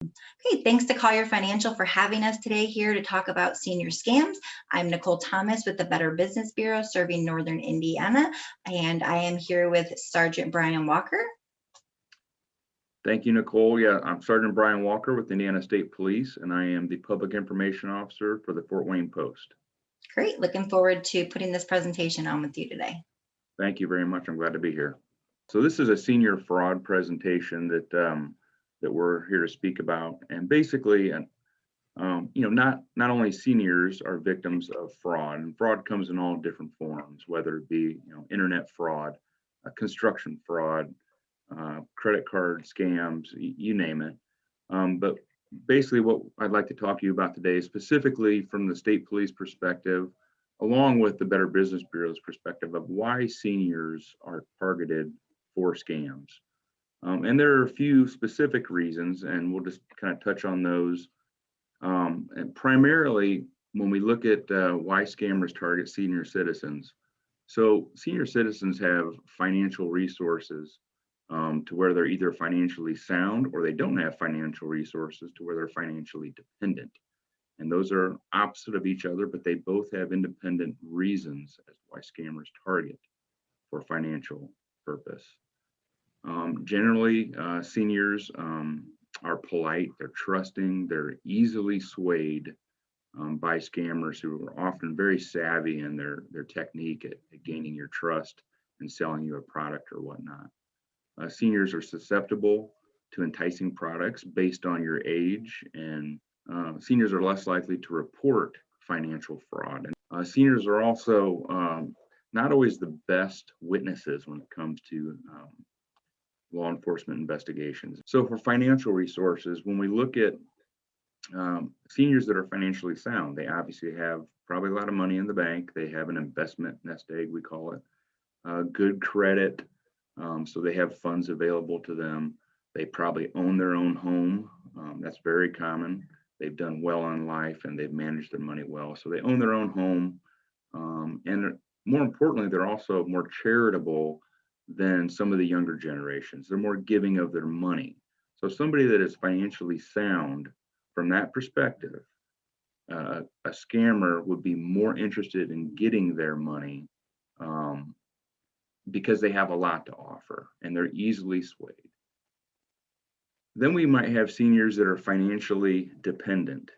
Hey, thanks to Collier Financial for having us today here to talk about senior scams. I'm Nicole Thomas with the Better Business Bureau serving Northern Indiana, and I am here with Sergeant Brian Walker. Thank you, Nicole. Yeah, I'm Sergeant Brian Walker with Indiana State Police, and I am the Public Information Officer for the Fort Wayne Post. Great. Looking forward to putting this presentation on with you today. Thank you very much. I'm glad to be here. So this is a senior fraud presentation that we're here to speak about, and basically, not only seniors are victims of fraud, and fraud comes in all different forms, whether it be internet fraud, construction fraud, credit card scams, you name it. But basically what I'd like to talk to you about today, specifically from the state police perspective, along with the Better Business Bureau's perspective of why seniors are targeted for scams. And there are a few specific reasons, and we'll just kind of touch on those. And primarily, when we look at why scammers target senior citizens. So senior citizens have financial resources to where they're either financially sound or they don't have financial resources to where they're financially dependent. And those are opposite of each other, but they both have independent reasons as to why scammers target for financial purpose. Generally, seniors are polite, they're trusting, they're easily swayed by scammers who are often very savvy in their technique at gaining your trust and selling you a product or whatnot. Seniors are susceptible to enticing products based on your age, and seniors are less likely to report financial fraud. And seniors are also not always the best witnesses when it comes to law enforcement investigations. So for financial resources, when we look at seniors that are financially sound, they obviously have probably a lot of money in the bank. They have an investment nest egg, we call it, good credit. So they have funds available to them. They probably own their own home. That's very common. They've done well in life and they've managed their money well. So they own their own home. And more importantly, they're also more charitable than some of the younger generations. They're more giving of their money. So somebody that is financially sound from that perspective, a scammer would be more interested in getting their money because they have a lot to offer and they're easily swayed. Then we might have seniors that are financially dependent.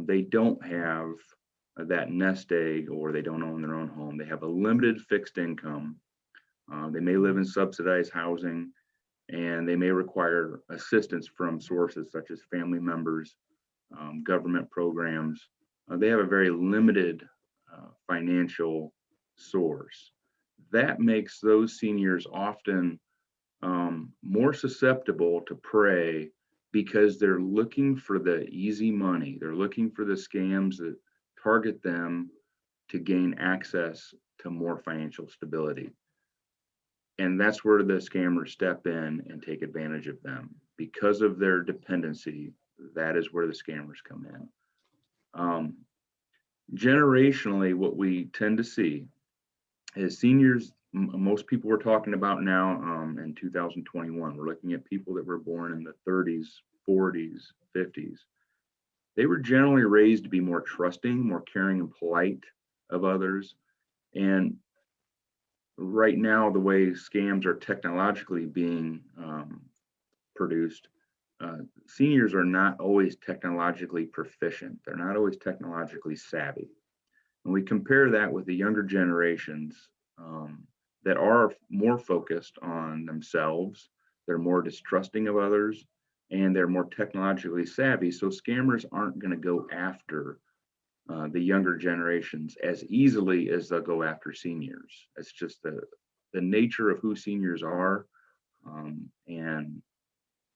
They don't have that nest egg, or they don't own their own home. They have a limited fixed income. They may live in subsidized housing, and they may require assistance from sources such as family members, government programs. They have a very limited financial source. That makes those seniors often more susceptible to prey because they're looking for the easy money. They're looking for the scams that target them to gain access to more financial stability. And that's where the scammers step in and take advantage of them. Because of their dependency, that is where the scammers come in. Generationally, what we tend to see is seniors, most people we're talking about now in 2021, we're looking at people that were born in the 30s, 40s, 50s. They were generally raised to be more trusting, more caring and polite of others. And right now, the way scams are technologically being produced, seniors are not always technologically proficient. They're not always technologically savvy. And we compare that with the younger generations that are more focused on themselves, they're more distrusting of others, and they're more technologically savvy. So scammers aren't going to go after the younger generations as easily as they'll go after seniors. It's just the nature of who seniors are and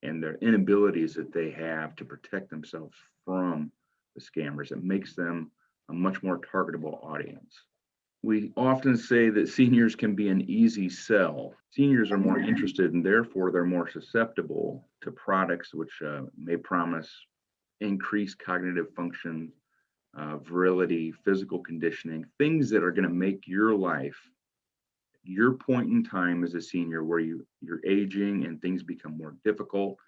their inabilities that they have to protect themselves from the scammers. It makes them a much more targetable audience. We often say that seniors can be an easy sell. Seniors are more interested and therefore they're more susceptible to products which may promise increased cognitive function, virility, physical conditioning, things that are going to make your life, your point in time as a senior where you're aging and things become more difficult,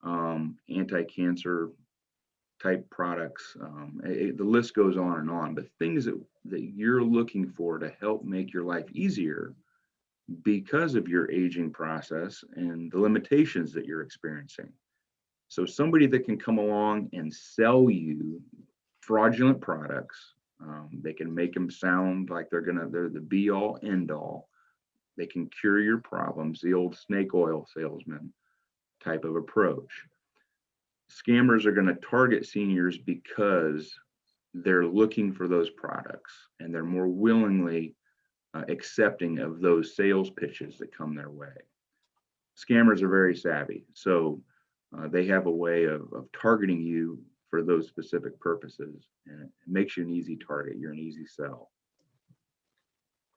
anti-cancer type products. The list goes on, but things that you're looking for to help make your life easier because of your aging process and the limitations that you're experiencing. So somebody that can come along and sell you fraudulent products, they can make them sound like they're the be all end all. They can cure your problems, the old snake oil salesman type of approach. Scammers are going to target seniors because they're looking for those products and they're more willingly accepting of those sales pitches that come their way. Scammers are very savvy, so they have a way of targeting you for those specific purposes, and it makes you an easy target. You're an easy sell.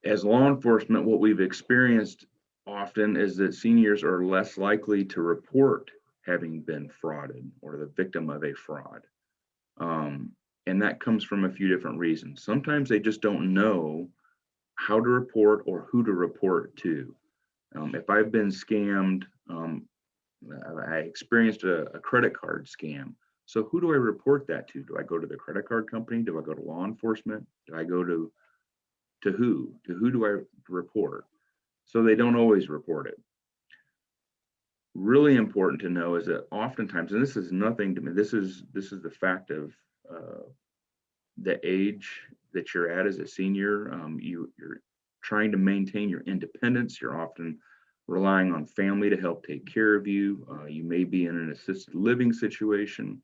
As law enforcement, what we've experienced often is that seniors are less likely to report having been frauded or the victim of a fraud. And that comes from a few different reasons. Sometimes they just don't know how to report or who to report to. If I've been scammed, I experienced a credit card scam. So who do I report that to? Do I go to the credit card company? Do I go to law enforcement? Do I go to who? To who do I report? So they don't always report it. Really important to know is that oftentimes, and this is nothing to me, this is the fact of the age that you're at as a senior. You're trying to maintain your independence. You're often relying on family to help take care of you. You may be in an assisted living situation,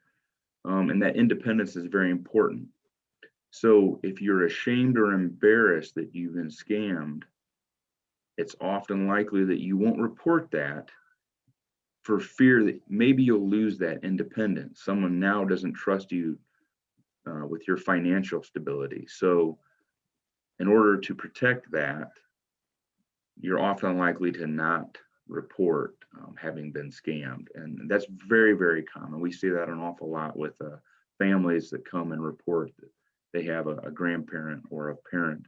and that independence is very important. So if you're ashamed or embarrassed that you've been scammed, it's often likely that you won't report that for fear that maybe you'll lose that independence. Someone now doesn't trust you with your financial stability. So in order to protect that, you're often likely to not report having been scammed. And that's very, very common. We see that an awful lot with families that come and report that they have a grandparent or a parent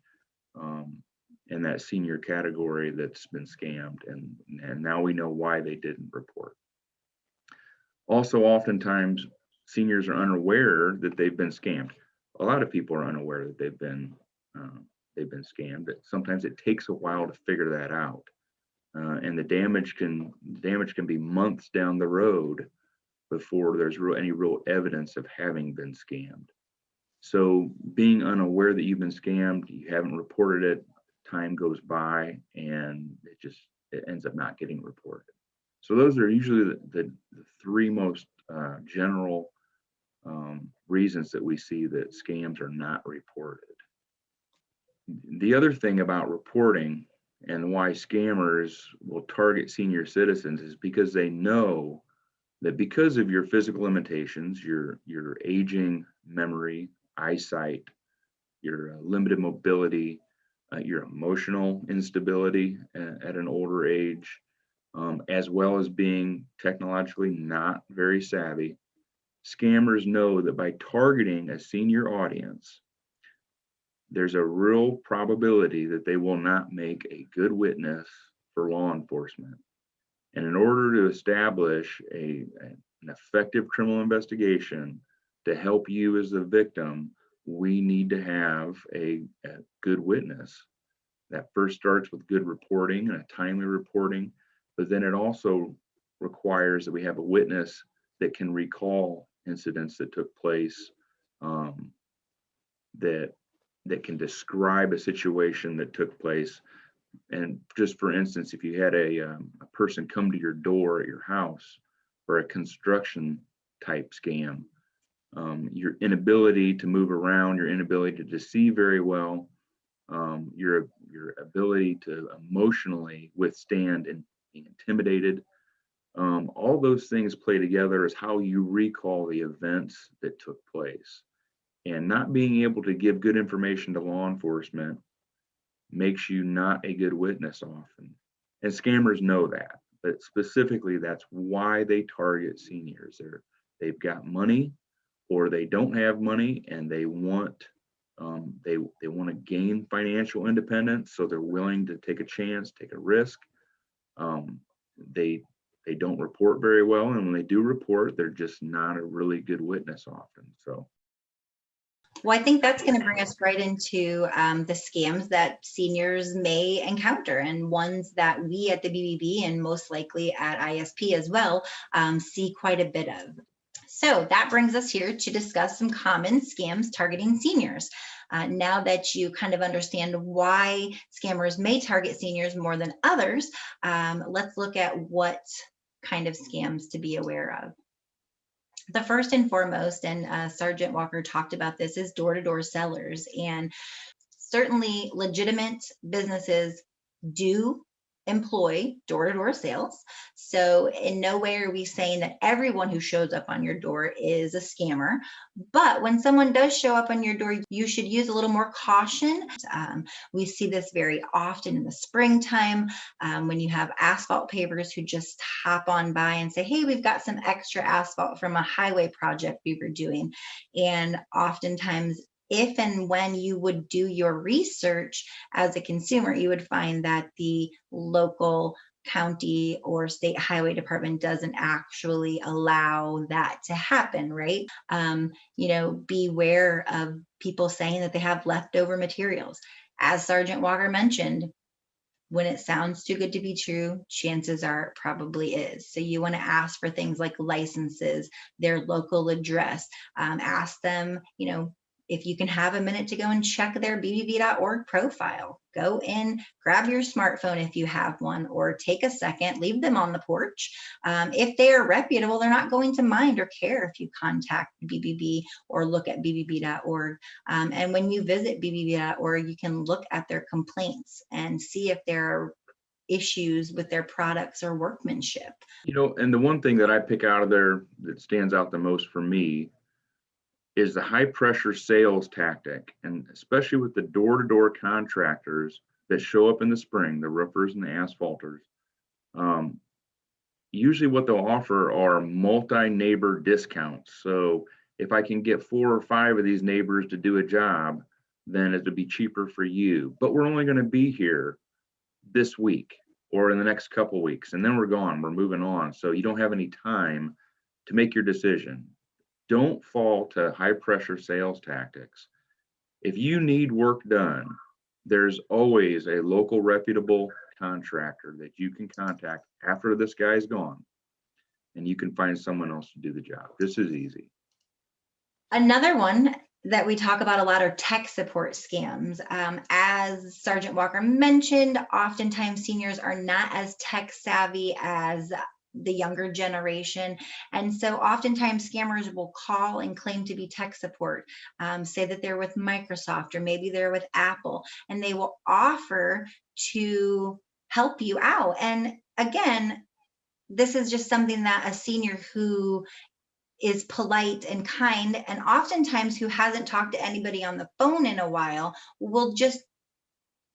in that senior category that's been scammed. And now we know why they didn't report. Also, oftentimes, seniors are unaware that they've been scammed. A lot of people are unaware that they've been scammed. Sometimes it takes a while to figure that out, and the damage can be months down the road before there's any real evidence of having been scammed. So being unaware that you've been scammed, you haven't reported it, time goes by, and it ends up not getting reported. So those are usually the three most general reasons that we see that scams are not reported. The other thing about reporting and why scammers will target senior citizens is because they know that because of your physical limitations, your aging memory, eyesight, your limited mobility, your emotional instability at an older age, as well as being technologically not very savvy, scammers know that by targeting a senior audience, there's a real probability that they will not make a good witness for law enforcement. And in order to establish an effective criminal investigation to help you as the victim, we need to have a good witness. That first starts with good reporting and a timely reporting, but then it also requires that we have a witness that can recall incidents that took place, that can describe a situation that took place. And just for instance, if you had a person come to your door at your house for a construction type scam, your inability to move around, your inability to see very well, your ability to emotionally withstand and being intimidated, all those things play together as how you recall the events that took place. And not being able to give good information to law enforcement makes you not a good witness often. And scammers know that, but specifically that's why they target seniors. They've got money or they don't have money and they want to gain financial independence, so they're willing to take a chance, take a risk. They They don't report very well, and when they do report, they're just not a really good witness often. So Well, I think that's going to bring us right into the scams that seniors may encounter, and ones that we at the BBB and most likely at ISP as well see quite a bit of. So that brings us here to discuss some common scams targeting seniors. Now that you kind of understand why scammers may target seniors more than others, let's look at what kind of scams to be aware of. The first and foremost, and Sergeant Walker talked about this, is door-to-door sellers. And certainly legitimate businesses do employ door-to-door sales. So in no way are we saying that everyone who shows up on your door is a scammer. But when someone does show up on your door, you should use a little more caution. We see this very often in the springtime when you have asphalt pavers who just hop on by and say, hey, we've got some extra asphalt from a highway project we were doing. And oftentimes, if and when you would do your research as a consumer, you would find that the local county or state highway department doesn't actually allow that to happen, right? Beware of people saying that they have leftover materials. As Sergeant Walker mentioned, when it sounds too good to be true, chances are it probably is. So you want to ask for things like licenses, their local address, ask them, if you can have a minute to go and check their bbb.org profile. Go in, grab your smartphone if you have one, or take a second, leave them on the porch. If they are reputable, they're not going to mind or care if you contact BBB or look at bbb.org. And when you visit bbb.org, you can look at their complaints and see if there are issues with their products or workmanship. And the one thing that I pick out of there that stands out the most for me is the high pressure sales tactic, and especially with the door-to-door contractors that show up in the spring, the roofers and the asphalters. Usually what they'll offer are multi-neighbor discounts. So if I can get 4 or 5 of these neighbors to do a job, then it'll be cheaper for you. But we're only going to be here this week or in the next couple of weeks, and then we're gone, we're moving on. So you don't have any time to make your decision. Don't fall to high pressure sales tactics. If you need work done, there's always a local reputable contractor that you can contact after this guy's gone, and you can find someone else to do the job. This is easy. Another one that we talk about a lot are tech support scams. As Sergeant Walker mentioned, oftentimes seniors are not as tech savvy as the younger generation. And so oftentimes scammers will call and claim to be tech support, say that they're with Microsoft or maybe they're with Apple, and they will offer to help you out. And again, this is just something that a senior who is polite and kind, and oftentimes who hasn't talked to anybody on the phone in a while, will just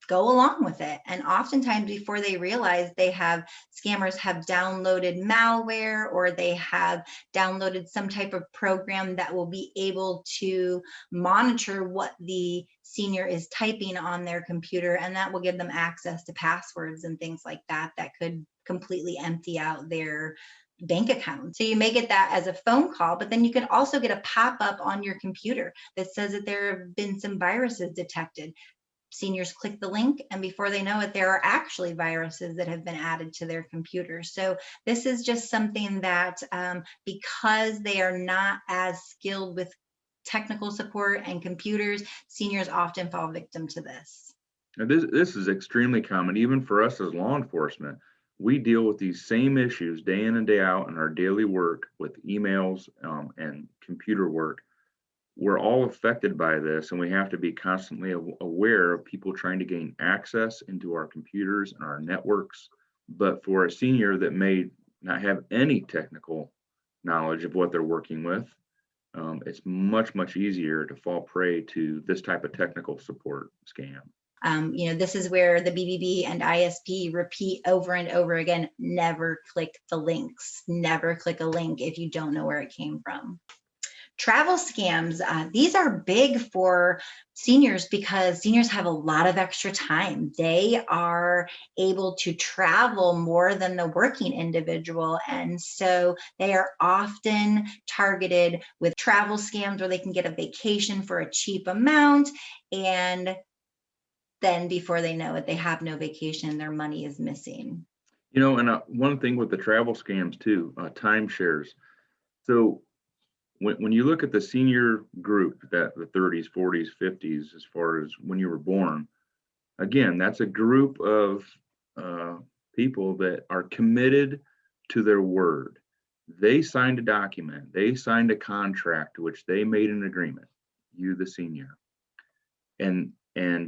go along with it. And oftentimes before they realize, scammers have downloaded malware, or they have downloaded some type of program that will be able to monitor what the senior is typing on their computer, and that will give them access to passwords and things like that that could completely empty out their bank account. So you may get that as a phone call, but then you can also get a pop-up on your computer that says that there have been some viruses detected. Seniors click the link, and before they know it, there are actually viruses that have been added to their computer. So this is just something that because they are not as skilled with technical support and computers, seniors often fall victim to this. Now, this is extremely common, even for us as law enforcement. We deal with these same issues day in and day out in our daily work with emails and computer work. We're all affected by this, and we have to be constantly aware of people trying to gain access into our computers and our networks. But for a senior that may not have any technical knowledge of what they're working with, it's much, much easier to fall prey to this type of technical support scam. This is where the BBB and ISP repeat over and over again, never click the links, never click a link if you don't know where it came from. Travel scams, these are big for seniors because seniors have a lot of extra time. They are able to travel more than the working individual. And so they are often targeted with travel scams where they can get a vacation for a cheap amount. And then before they know it, they have no vacation, their money is missing. And one thing with the travel scams too, timeshares. So when you look at the senior group, that the 30s, 40s, 50s, as far as when you were born, again, that's a group of uh, people that are committed to their word. They signed a document, they signed a contract to which they made an agreement, you, the senior. And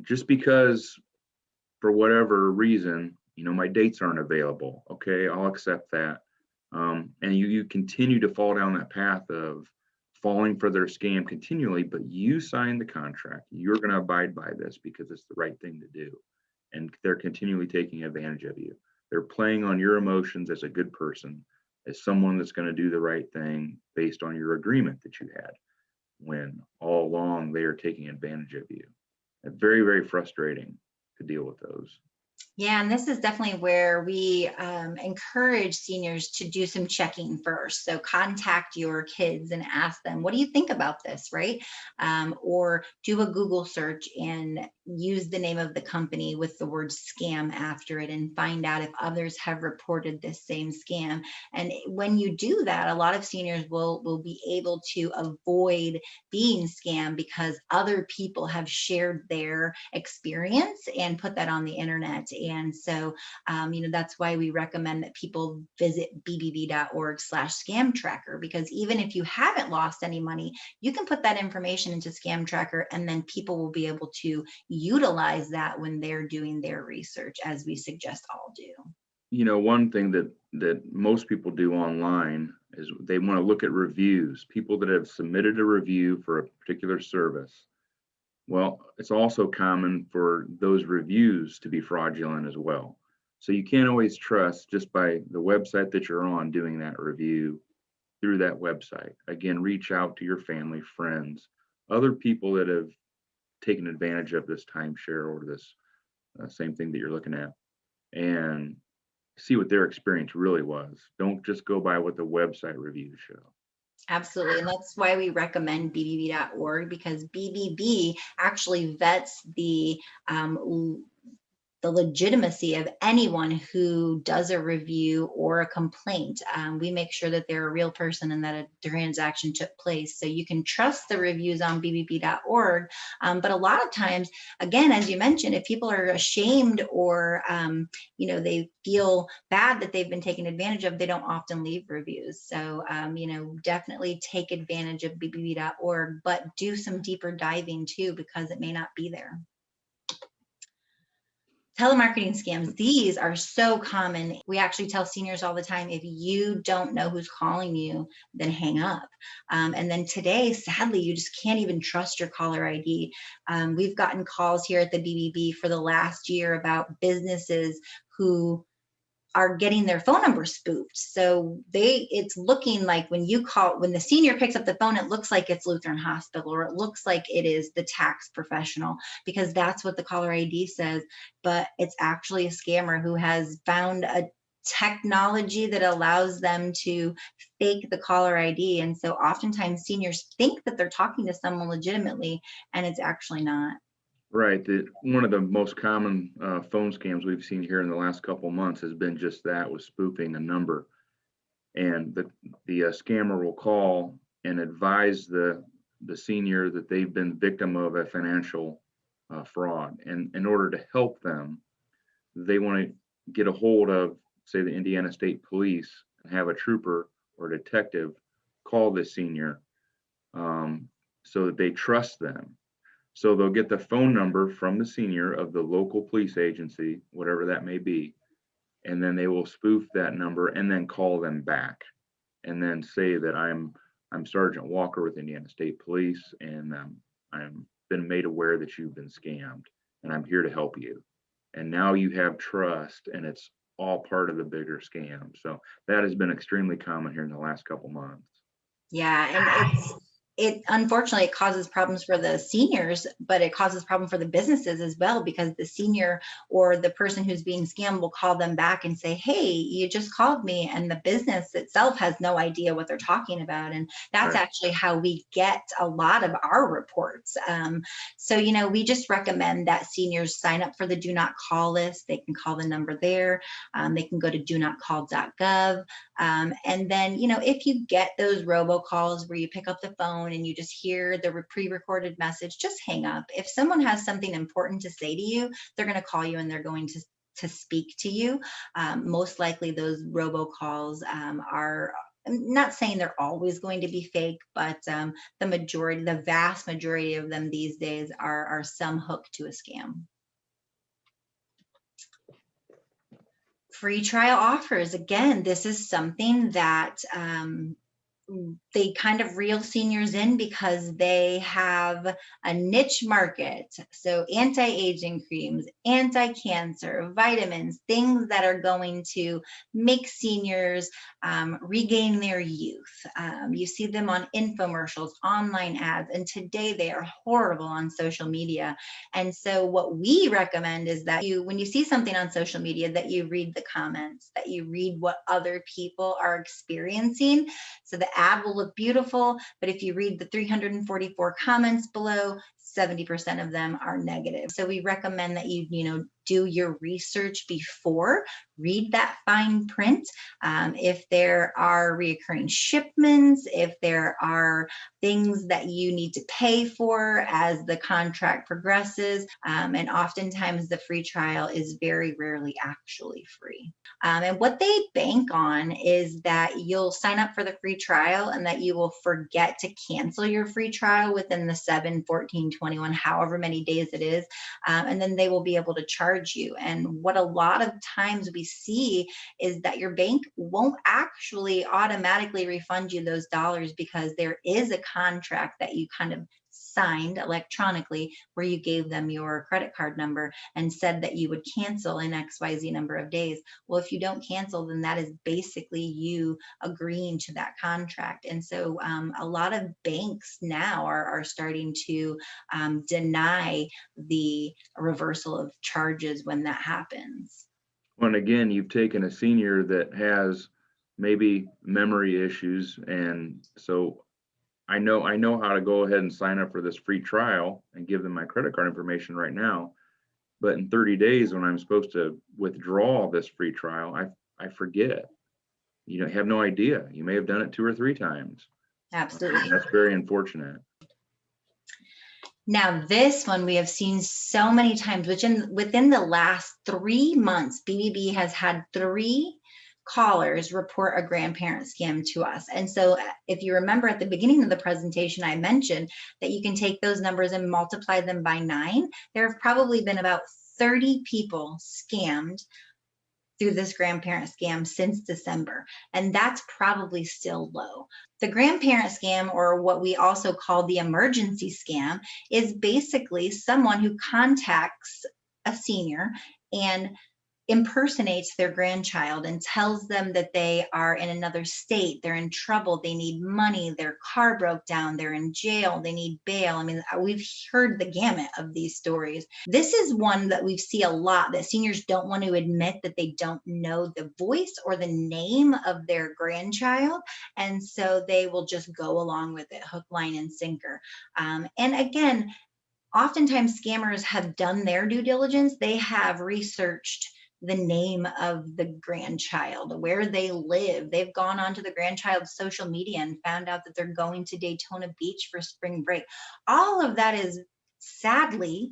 just because for whatever reason, my dates aren't available, okay, I'll accept that. And you continue to fall down that path of falling for their scam continually, but you signed the contract. You're going to abide by this because it's the right thing to do. And they're continually taking advantage of you. They're playing on your emotions as a good person, as someone that's going to do the right thing based on your agreement that you had, when all along they are taking advantage of you. And very, very frustrating to deal with those. Yeah, and this is definitely where we encourage seniors to do some checking first. So contact your kids and ask them, what do you think about this, right? Or do a Google search and use the name of the company with the word scam after it and find out if others have reported this same scam. And when you do that, a lot of seniors will be able to avoid being scammed because other people have shared their experience and put that on the internet. And so, that's why we recommend that people visit bbb.org/scam tracker, because even if you haven't lost any money, you can put that information into Scam Tracker, and then people will be able to utilize that when they're doing their research, as we suggest all do. One thing that most people do online is they want to look at reviews, people that have submitted a review for a particular service. Well, it's also common for those reviews to be fraudulent as well. So you can't always trust just by the website that you're on doing that review through that website. Again, reach out to your family, friends, other people that have taken advantage of this timeshare or this same thing that you're looking at, and see what their experience really was. Don't just go by what the website reviews show. Absolutely. And that's why we recommend bbb.org, because BBB actually vets the legitimacy of anyone who does a review or a complaint. We make sure that they're a real person and that a transaction took place. So you can trust the reviews on bbb.org. But a lot of times, again, as you mentioned, if people are ashamed or, they feel bad that they've been taken advantage of, they don't often leave reviews. So, definitely take advantage of bbb.org, but do some deeper diving too, because it may not be there. Telemarketing scams, these are so common. We actually tell seniors all the time, if you don't know who's calling you, then hang up. And then today, sadly, you just can't even trust your caller ID. We've gotten calls here at the BBB for the last year about businesses who are getting their phone number spoofed. So it's looking like when the senior picks up the phone, it looks like it's Lutheran Hospital, or it looks like it is the tax professional, because that's what the caller ID says. But it's actually a scammer who has found a technology that allows them to fake the caller ID. And so oftentimes seniors think that they're talking to someone legitimately, and it's actually not. Right. One of the most common phone scams we've seen here in the last couple of months has been just that, with spoofing a number. And the scammer will call and advise the senior that they've been victim of a financial fraud. And in order to help them, they want to get a hold of, say, the Indiana State Police, and have a trooper or detective call the senior, so that they trust them. So they'll get the phone number from the senior of the local police agency, whatever that may be, and then they will spoof that number and then call them back, and then say that I'm Sergeant Walker with Indiana State Police, and I'm been made aware that you've been scammed, and I'm here to help you. And now you have trust, and it's all part of the bigger scam. So that has been extremely common here in the last couple months. Yeah, and it unfortunately it causes problems for the seniors, but it causes problem for the businesses as well, because the senior or the person who's being scammed will call them back and say, hey, you just called me, and the business itself has no idea what they're talking about. And that's Right. actually how we get a lot of our reports. So, we just recommend that seniors sign up for the do not call list. They can call the number there. They can go to donotcall.gov. And then, if you get those robocalls where you pick up the phone and you just hear the pre-recorded message, just hang up. If someone has something important to say to you, they're going to call you and they're going to speak to you. Most likely those robocalls are, I'm not saying they're always going to be fake, but the vast majority of them these days are some hook to a scam. Free trial offers. Again, this is something that they kind of reel seniors in because they have a niche market. So anti-aging creams, anti-cancer, vitamins, things that are going to make seniors regain their youth. You see them on infomercials, online ads, and today they are horrible on social media. And so what we recommend is that when you see something on social media, that you read the comments, that you read what other people are experiencing. So the ad will look beautiful, but if you read the 344 comments below, 70% of them are negative. So we recommend that you do your research before, read that fine print. If there are reoccurring shipments, if there are things that you need to pay for as the contract progresses, and oftentimes the free trial is very rarely actually free. And what they bank on is that you'll sign up for the free trial and that you will forget to cancel your free trial within the 7, 14, 21, however many days it is. And then they will be able to charge you. And what a lot of times we see is that your bank won't actually automatically refund you those dollars, because there is a contract that you kind of signed electronically where you gave them your credit card number and said that you would cancel in XYZ number of days. Well, if you don't cancel, then that is basically you agreeing to that contract. And so a lot of banks now are starting to deny the reversal of charges when that happens. Well, and again, you've taken a senior that has maybe memory issues, and so I know how to go ahead and sign up for this free trial and give them my credit card information right now. But in 30 days, when I'm supposed to withdraw this free trial, I forget. You have no idea. You may have done it 2 or 3 times. Absolutely. That's very unfortunate. Now, this one we have seen so many times, which within the last 3 months, BBB has had 3 callers report a grandparent scam to us. And so if you remember at the beginning of the presentation, I mentioned that you can take those numbers and multiply them by 9. There have probably been about 30 people scammed through this grandparent scam since December, and that's probably still low. The grandparent scam, or what we also call the emergency scam, is basically someone who contacts a senior and impersonates their grandchild and tells them that they are in another state, they're in trouble, they need money, their car broke down, they're in jail, they need bail. I mean, we've heard the gamut of these stories. This is one that we see a lot, that seniors don't want to admit that they don't know the voice or the name of their grandchild, and so they will just go along with it, hook, line, and sinker. And again, oftentimes scammers have done their due diligence. They have researched the name of the grandchild, where they live. They've gone onto the grandchild's social media and found out that they're going to Daytona Beach for spring break. All of that is sadly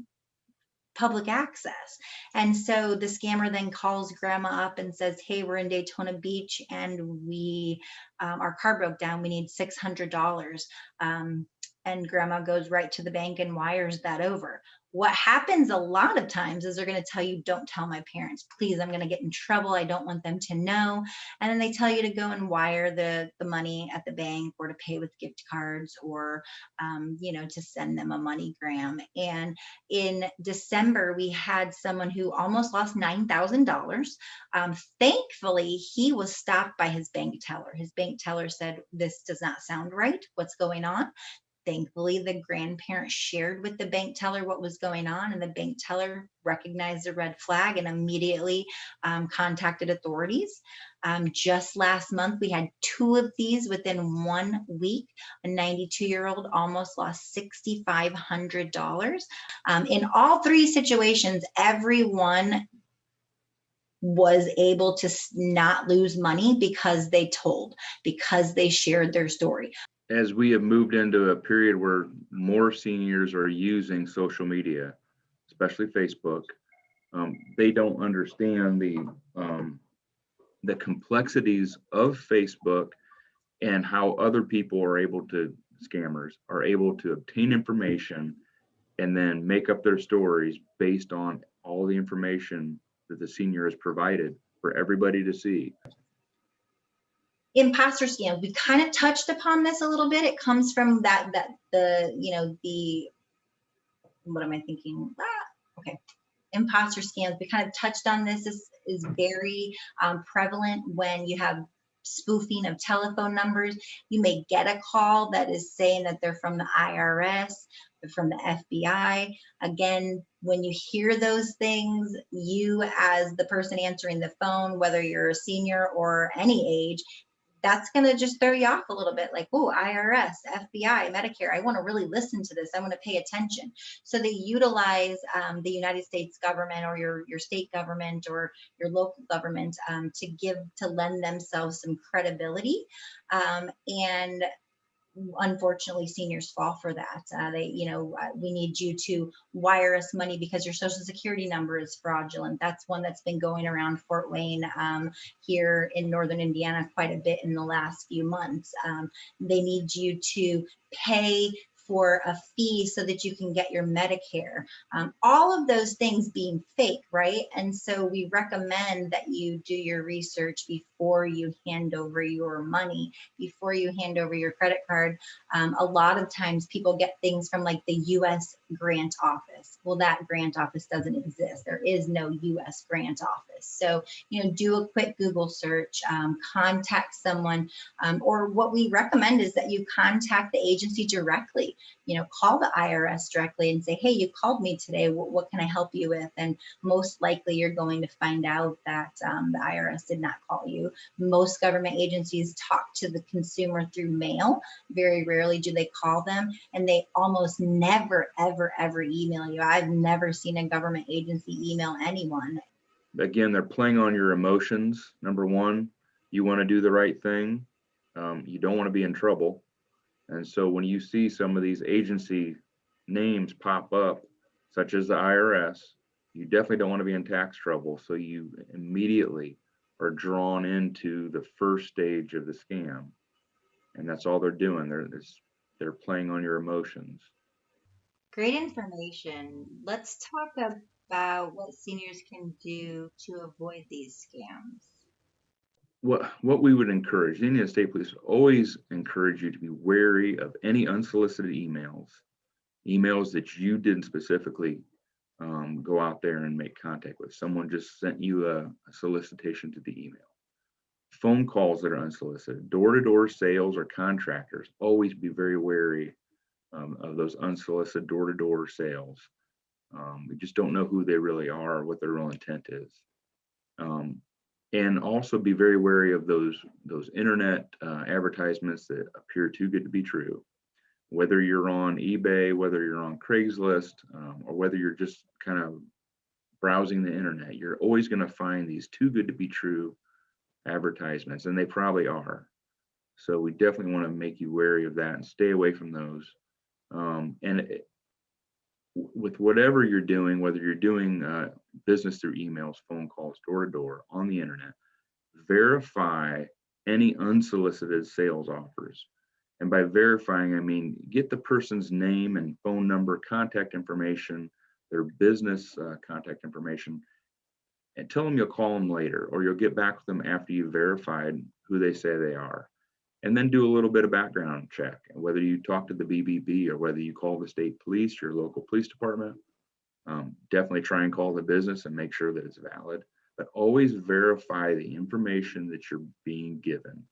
public access. And so the scammer then calls grandma up and says, hey, we're in Daytona Beach and our car broke down. We need $600. And grandma goes right to the bank and wires that over. What happens a lot of times is they're going to tell you, don't tell my parents, please, I'm going to get in trouble. I don't want them to know. And then they tell you to go and wire the money at the bank, or to pay with gift cards, or, to send them a MoneyGram. And in December, we had someone who almost lost $9,000. Thankfully, he was stopped by his bank teller. His bank teller said, this does not sound right. What's going on? Thankfully, the grandparent shared with the bank teller what was going on, and the bank teller recognized a red flag and immediately contacted authorities. Just last month, we had 2 of these within 1 week. A 92-year-old almost lost $6,500. In all 3 situations, everyone was able to not lose money because they shared their story. As we have moved into a period where more seniors are using social media, especially Facebook, they don't understand the complexities of Facebook and how other people are able to, scammers are able to obtain information and then make up their stories based on all the information that the senior has provided for everybody to see. Imposter scams, we kind of touched upon this a little bit. It comes from what am I thinking? Okay. Imposter scams, we kind of touched on this. This is very prevalent when you have spoofing of telephone numbers. You may get a call that is saying that they're from the IRS, from the FBI. Again, when you hear those things, you as the person answering the phone, whether you're a senior or any age, that's going to just throw you off a little bit, like, oh, IRS, FBI, Medicare, I want to really listen to this, I want to pay attention. So they utilize the United States government or your state government or your local government to lend themselves some credibility. And unfortunately, seniors fall for that. We need you to wire us money because your social security number is fraudulent. That's one that's been going around Fort Wayne here in northern Indiana quite a bit in the last few months. They need you to pay for a fee so that you can get your Medicare. All of those things being fake, right? And so we recommend that you do your research before you hand over your money, before you hand over your credit card. A lot of times people get things from like the U.S. grant office. Well, that grant office doesn't exist. There is no U.S. grant office. So, do a quick Google search, contact someone, or what we recommend is that you contact the agency directly. Call the IRS directly and say, hey, you called me today. What can I help you with? And most likely you're going to find out that the IRS did not call you. Most government agencies talk to the consumer through mail. Very rarely do they call them, and they almost never, ever, ever email you. I've never seen a government agency email anyone. Again, they're playing on your emotions. Number one, you want to do the right thing. You don't want to be in trouble. And so when you see some of these agency names pop up, such as the IRS, you definitely don't want to be in tax trouble. So you immediately are drawn into the first stage of the scam. And that's all they're doing. They're playing on your emotions. Great information. Let's talk about what seniors can do to avoid these scams. What we would encourage, the Indiana State Police always encourage you to be wary of any unsolicited emails that you didn't specifically go out there and make contact with. Someone just sent you a solicitation to the email. Phone calls that are unsolicited, door-to-door sales or contractors, always be very wary of those unsolicited door-to-door sales. We just don't know who they really are or what their real intent is. And also be very wary of those internet advertisements that appear too good to be true. Whether you're on eBay, whether you're on Craigslist, or whether you're just kind of browsing the internet, you're always going to find these too good to be true advertisements, and they probably are. So we definitely want to make you wary of that and stay away from those. With whatever you're doing, whether you're doing business through emails, phone calls, door to door, on the internet, verify any unsolicited sales offers. And by verifying, I mean get the person's name and phone number, contact information, their business contact information, and tell them you'll call them later, or you'll get back with them after you've verified who they say they are. And then do a little bit of background check, whether you talk to the BBB or whether you call the state police, your local police department. Definitely try and call the business and make sure that it's valid, but always verify the information that you're being given.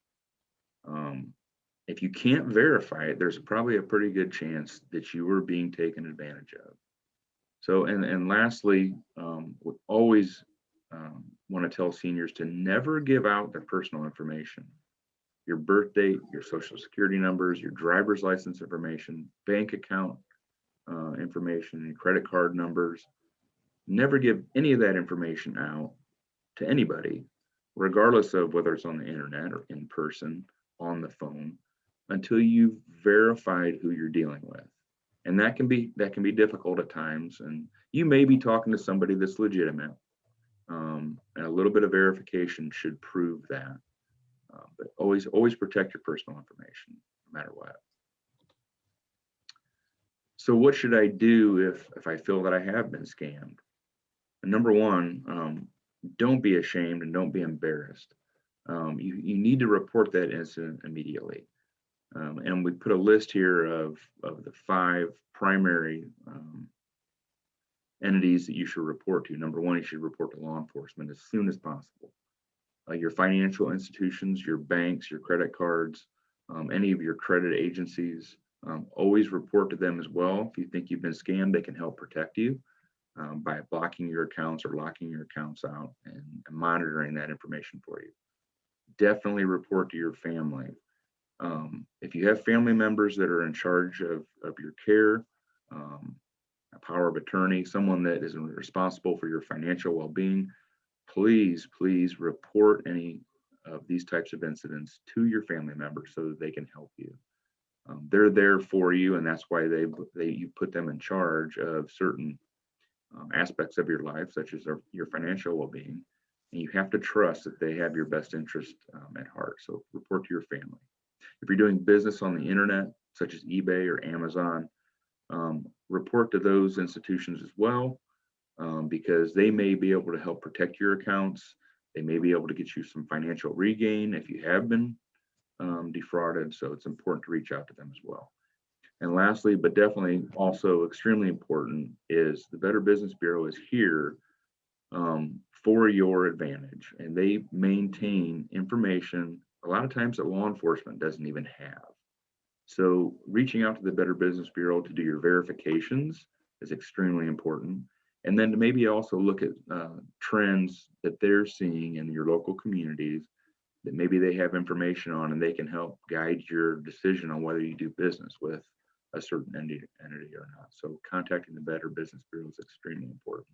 If you can't verify it, there's probably a pretty good chance that you were being taken advantage of. So, and lastly, we always want to tell seniors to never give out their personal information. Your birth date, your social security numbers, your driver's license information, bank account information, and credit card numbers. Never give any of that information out to anybody, regardless of whether it's on the internet or in person, on the phone, until you've verified who you're dealing with. And that can be difficult at times. And you may be talking to somebody that's legitimate, and a little bit of verification should prove that. But always protect your personal information, no matter what. So what should I do if I feel that I have been scammed? And number one, don't be ashamed and don't be embarrassed. You need to report that incident immediately. And we put a list here of the 5 primary entities that you should report to. Number one, you should report to law enforcement as soon as possible. Your financial institutions, your banks, your credit cards, any of your credit agencies, always report to them as well. If you think you've been scammed, they can help protect you by blocking your accounts or locking your accounts out and monitoring that information for you. Definitely report to your family. If you have family members that are in charge of your care, a power of attorney, someone that is responsible for your financial well-being, please report any of these types of incidents to your family members so that they can help you. They're there for you, and that's why you put them in charge of certain aspects of your life, such as your financial well-being, and you have to trust that they have your best interest at heart. So report to your family. If you're doing business on the internet, such as eBay or Amazon, report to those institutions as well, because they may be able to help protect your accounts. They may be able to get you some financial regain if you have been defrauded. So it's important to reach out to them as well. And lastly, but definitely also extremely important, is the Better Business Bureau is here for your advantage, and they maintain information a lot of times that law enforcement doesn't even have. So reaching out to the Better Business Bureau to do your verifications is extremely important. And then to maybe also look at trends that they're seeing in your local communities that maybe they have information on, and they can help guide your decision on whether you do business with a certain entity or not. So contacting the Better Business Bureau is extremely important.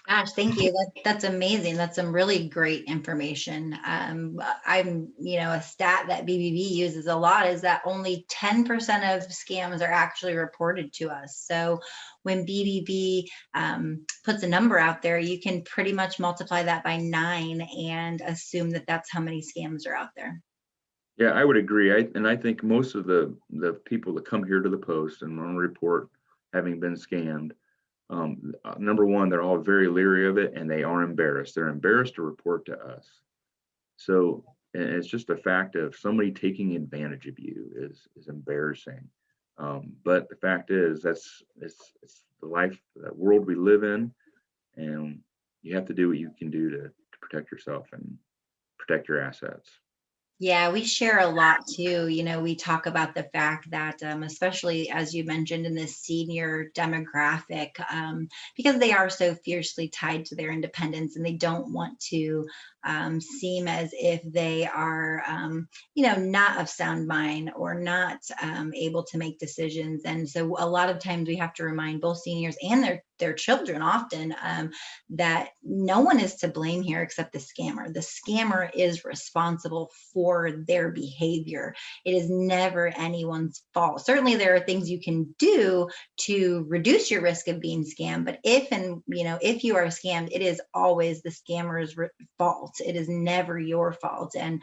Gosh, thank you. That's amazing. That's some really great information. A stat that BBB uses a lot is that only 10% of scams are actually reported to us. So when BBB puts a number out there, you can pretty much multiply that by 9 and assume that that's how many scams are out there. Yeah, I would agree. I think most of the people that come here to the post and want to report having been scammed, number one, they're all very leery of it, and they are embarrassed. They're embarrassed to report to us. So it's just a fact of somebody taking advantage of you is embarrassing. But the fact is, it's the life, the world we live in, and you have to do what you can do to protect yourself and protect your assets. Yeah, we share a lot too. We talk about the fact that, especially as you mentioned in this senior demographic, because they are so fiercely tied to their independence and they don't want to seem as if they are, not of sound mind or not able to make decisions. And so a lot of times we have to remind both seniors and their children often that no one is to blame here except the scammer. The scammer is responsible for their behavior. It is never anyone's fault. Certainly there are things you can do to reduce your risk of being scammed, but if you are scammed, it is always the scammer's fault. It is never your fault. And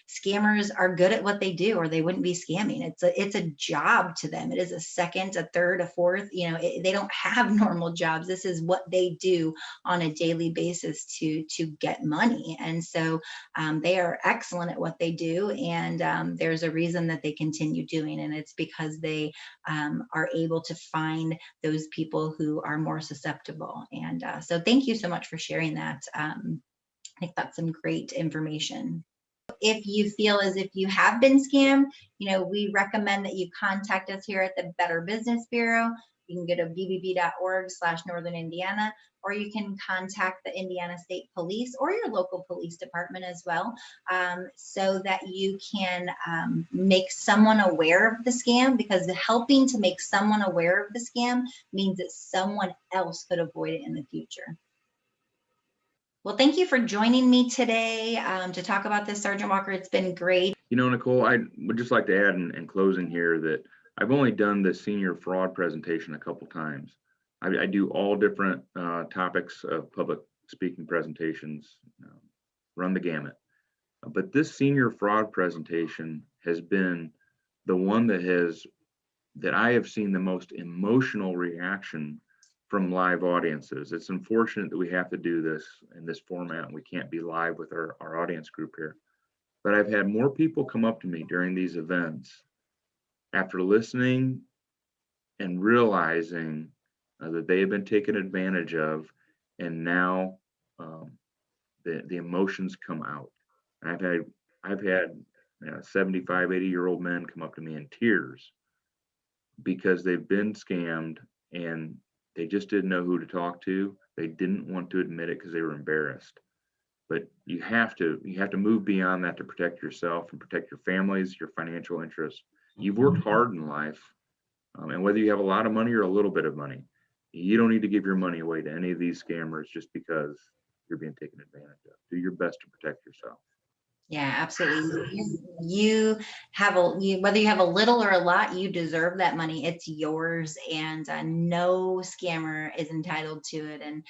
scammers are good at what they do, or they wouldn't be scamming. It's a job to them. It is a second, a third, a fourth. They don't have normal jobs. This is what they do on a daily basis to get money. And so they are excellent at what they do, and there's a reason that they continue doing, and it's because they are able to find those people who are more susceptible. And so thank you so much for sharing that. I think that's some great information. If you feel as if you have been scammed, we recommend that you contact us here at the Better Business Bureau. You can go to bbb.org/Northern Indiana, or you can contact the Indiana State Police or your local police department as well, so that you can make someone aware of the scam, because helping to make someone aware of the scam means that someone else could avoid it in the future. Well, thank you for joining me today to talk about this, Sergeant Walker. It's been great. Nicole, I would just like to add in closing here that I've only done the senior fraud presentation a couple times. I do all different topics of public speaking presentations, run the gamut. But this senior fraud presentation has been the one that I have seen the most emotional reaction from live audiences. It's unfortunate that we have to do this in this format and we can't be live with our audience group here. But I've had more people come up to me during these events after listening and realizing that they have been taken advantage of, and now the emotions come out. And I've had 75, 80-year-old men come up to me in tears because they've been scammed and they just didn't know who to talk to. They didn't want to admit it because they were embarrassed. But you have to move beyond that to protect yourself and protect your families, your financial interests. You've worked hard in life, and whether you have a lot of money or a little bit of money, you don't need to give your money away to any of these scammers just because you're being taken advantage of. Do your best to protect yourself. Yeah, absolutely. You have whether you have a little or a lot, you deserve that money. It's yours, and no scammer is entitled to it. And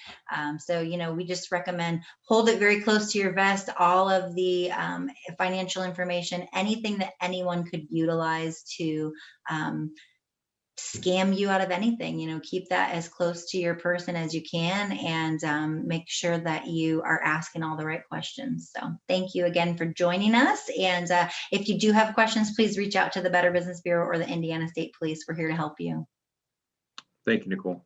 so, we just recommend hold it very close to your vest. All of the financial information, anything that anyone could utilize to scam you out of anything, keep that as close to your person as you can, and make sure that you are asking all the right questions. So thank you again for joining us. And if you do have questions, please reach out to the Better Business Bureau or the Indiana State Police. We're here to help you. Thank you, Nicole.